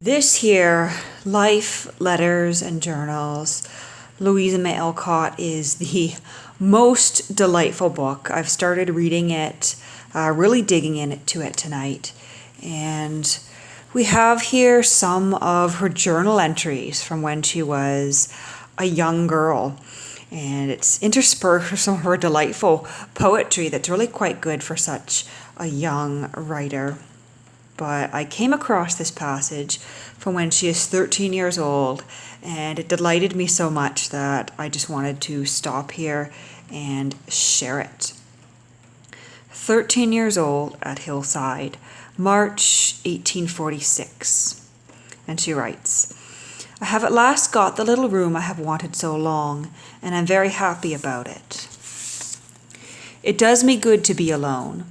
This here, Life, Letters, and Journals, Louisa May Alcott, is the most delightful book. I've started reading it, really digging into it tonight. And we have here some of her journal entries from when she was a young girl. And it's interspersed with some of her delightful poetry that's really quite good for such a young writer. But I came across this passage from when she is 13 years old, and it delighted me so much that I just wanted to stop here and share it. 13 years old at Hillside, March 1846. And she writes, "I have at last got the little room I have wanted so long, and I'm very happy about it. It does me good to be alone.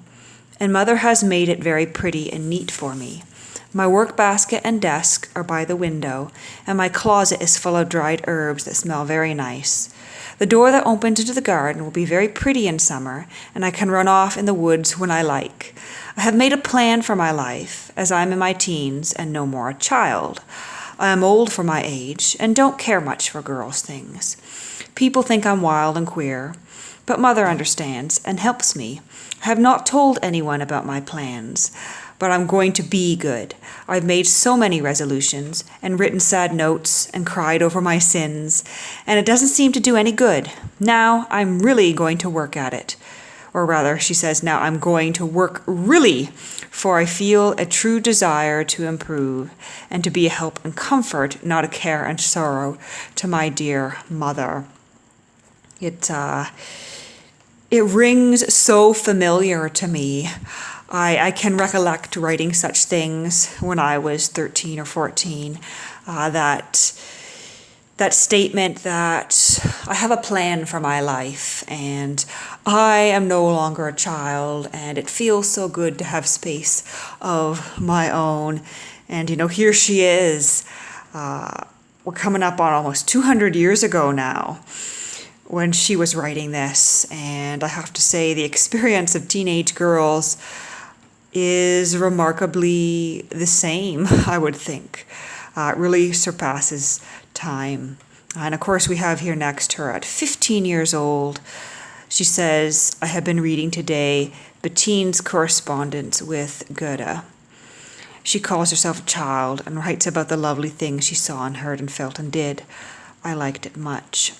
And Mother has made it very pretty and neat for me. My work basket and desk are by the window, and my closet is full of dried herbs that smell very nice. The door that opens into the garden will be very pretty in summer, and I can run off in the woods when I like. I have made a plan for my life, as I am in my teens and no more a child. I am old for my age, and don't care much for girls' things. People think I'm wild and queer, but Mother understands and helps me. I have not told anyone about my plans, but I'm going to be good. I've made so many resolutions and written sad notes and cried over my sins, and it doesn't seem to do any good. Now I'm really going to work at it. Or rather, she says, now I'm going to work really, for I feel a true desire to improve and to be a help and comfort, not a care and sorrow to my dear mother." It rings so familiar to me. I can recollect writing such things when I was 13 or 14. That statement that I have a plan for my life and I am no longer a child, and it feels so good to have space of my own. And here she is. We're coming up on almost 200 years ago now, when she was writing this, and I have to say the experience of teenage girls is remarkably the same, I would think. It really surpasses time. And of course we have here next her at 15 years old. She says, "I have been reading today Bettine's correspondence with Goethe." She calls herself a child and writes about the lovely things she saw and heard and felt and did. I liked it much.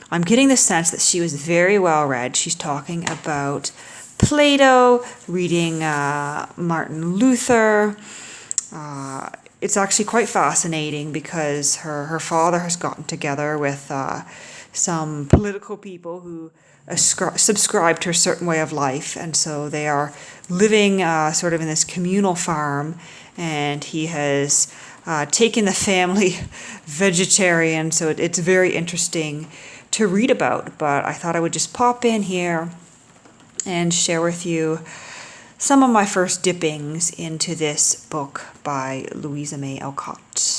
I'm getting the sense that she was very well read. She's talking about Plato, reading Martin Luther. It's actually quite fascinating because her father has gotten together with some political people who subscribe to a certain way of life, and so they are living sort of in this communal farm, and he has taken the family vegetarian, so it's very interesting to read about. But I thought I would just pop in here and share with you some of my first dippings into this book by Louisa May Alcott.